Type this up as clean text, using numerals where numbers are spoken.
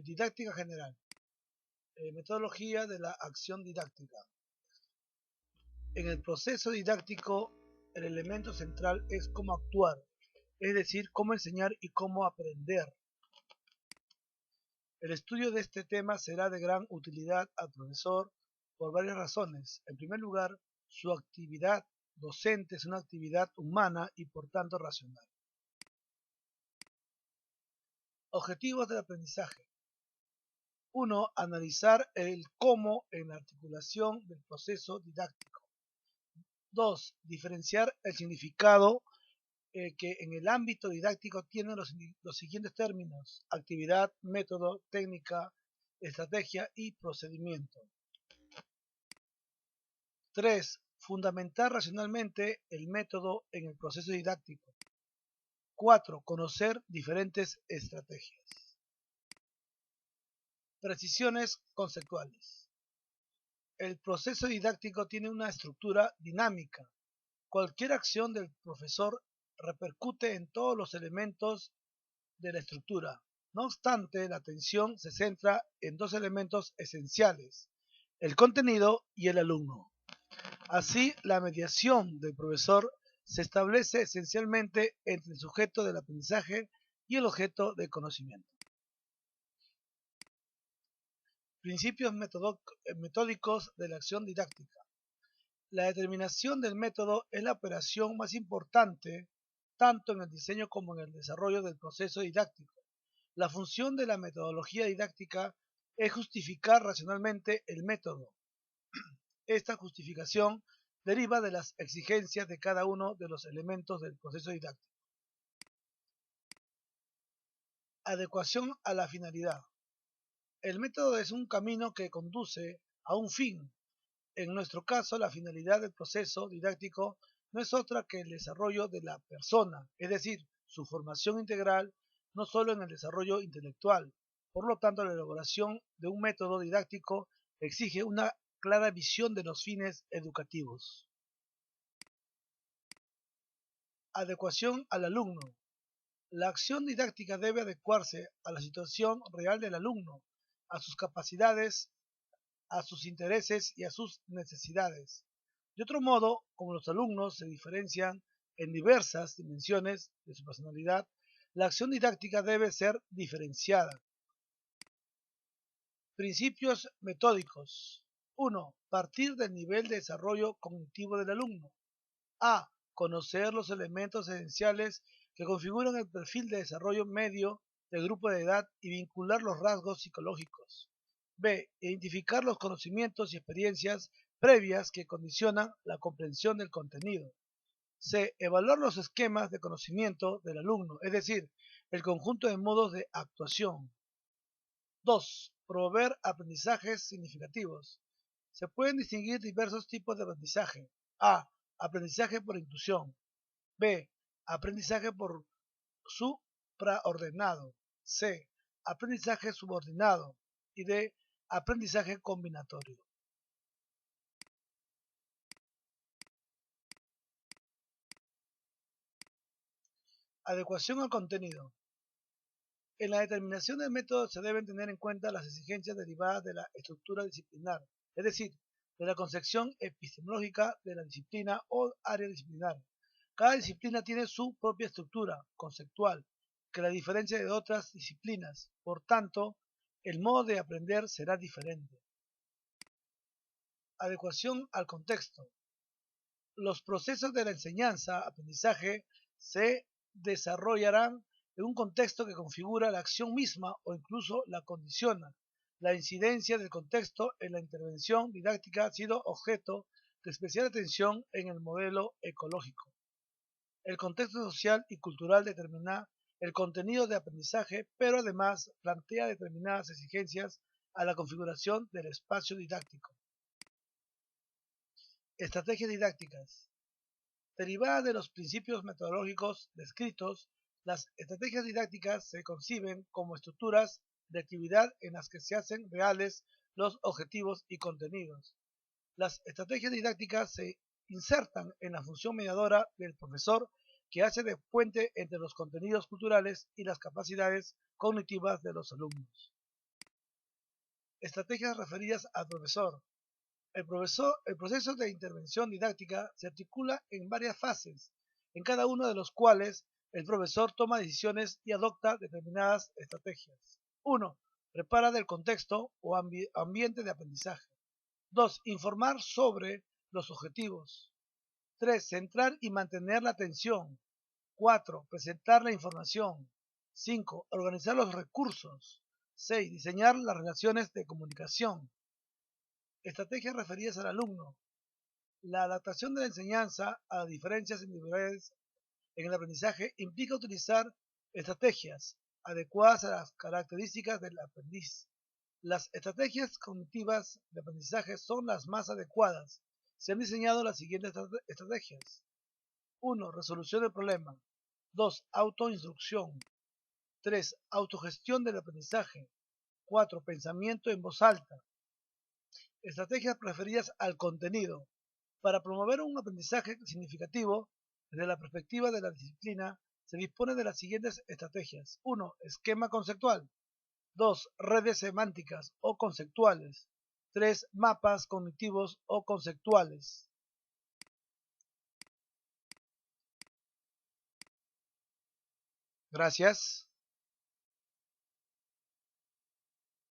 Didáctica general. Metodología de la acción didáctica. En el proceso didáctico, el elemento central es cómo actuar, es decir, cómo enseñar y cómo aprender. El estudio de este tema será de gran utilidad al profesor por varias razones. En primer lugar, su actividad docente es una actividad humana y por tanto racional. Objetivos del aprendizaje. 1. Analizar el cómo en la articulación del proceso didáctico. 2. Diferenciar el significado que en el ámbito didáctico tienen los siguientes términos: actividad, método, técnica, estrategia y procedimiento. 3. Fundamentar racionalmente el método en el proceso didáctico. 4. Conocer diferentes estrategias. Precisiones conceptuales. El proceso didáctico tiene una estructura dinámica. Cualquier acción del profesor repercute en todos los elementos de la estructura. No obstante, la atención se centra en dos elementos esenciales: el contenido y el alumno. Así, la mediación del profesor se establece esencialmente entre el sujeto del aprendizaje y el objeto del conocimiento. Principios metódicos de la acción didáctica. La determinación del método es la operación más importante tanto en el diseño como en el desarrollo del proceso didáctico. La función de la metodología didáctica es justificar racionalmente el método. Esta justificación deriva de las exigencias de cada uno de los elementos del proceso didáctico. Adecuación a la finalidad. El método es un camino que conduce a un fin. En nuestro caso, la finalidad del proceso didáctico no es otra que el desarrollo de la persona, es decir, su formación integral, no solo en el desarrollo intelectual. Por lo tanto, la elaboración de un método didáctico exige una clara visión de los fines educativos. Adecuación al alumno. La acción didáctica debe adecuarse a la situación real del alumno, a sus capacidades, a sus intereses y a sus necesidades. De otro modo, como los alumnos se diferencian en diversas dimensiones de su personalidad, la acción didáctica debe ser diferenciada. Principios metódicos. 1. Partir del nivel de desarrollo cognitivo del alumno. A. Conocer los elementos esenciales que configuran el perfil de desarrollo medio del grupo de edad y vincular los rasgos psicológicos. B. Identificar los conocimientos y experiencias previas que condicionan la comprensión del contenido. C. Evaluar los esquemas de conocimiento del alumno, es decir, el conjunto de modos de actuación. 2. Promover aprendizajes significativos. Se pueden distinguir diversos tipos de aprendizaje. A. Aprendizaje por inclusión. B. Aprendizaje por supraordenado. C. Aprendizaje subordinado. Y D. Aprendizaje combinatorio. Adecuación al contenido. En la determinación del método se deben tener en cuenta las exigencias derivadas de la estructura disciplinar, es decir, de la concepción epistemológica de la disciplina o área disciplinar. Cada disciplina tiene su propia estructura conceptual, que la diferencia de otras disciplinas. Por tanto, el modo de aprender será diferente. Adecuación al contexto. Los procesos de la enseñanza-aprendizaje se desarrollarán en un contexto que configura la acción misma o incluso la condiciona. La incidencia del contexto en la intervención didáctica ha sido objeto de especial atención en el modelo ecológico. El contexto social y cultural determina el contenido de aprendizaje, pero además plantea determinadas exigencias a la configuración del espacio didáctico. Estrategias didácticas. Derivadas de los principios metodológicos descritos, las estrategias didácticas se conciben como estructuras de actividad en las que se hacen reales los objetivos y contenidos. Las estrategias didácticas se insertan en la función mediadora del profesor que hace de puente entre los contenidos culturales y las capacidades cognitivas de los alumnos. Estrategias referidas al profesor. El proceso de intervención didáctica se articula en varias fases, en cada uno de los cuales el profesor toma decisiones y adopta determinadas estrategias. 1. Prepara del contexto o ambiente de aprendizaje. 2. Informar sobre los objetivos. 3. Centrar y mantener la atención. 4. Presentar la información. 5. Organizar los recursos. 6. Diseñar las relaciones de comunicación. Estrategias referidas al alumno. La adaptación de la enseñanza a diferencias individuales en el aprendizaje implica utilizar estrategias adecuadas a las características del aprendiz. Las estrategias cognitivas de aprendizaje son las más adecuadas. Se han diseñado las siguientes estrategias. 1. Resolución del problema. 2. Autoinstrucción. 3. Autogestión del aprendizaje. 4. Pensamiento en voz alta. Estrategias preferidas al contenido. Para promover un aprendizaje significativo, desde la perspectiva de la disciplina, se dispone de las siguientes estrategias. 1. Esquema conceptual. 2. Redes semánticas o conceptuales. 3. Mapas cognitivos o conceptuales. Gracias.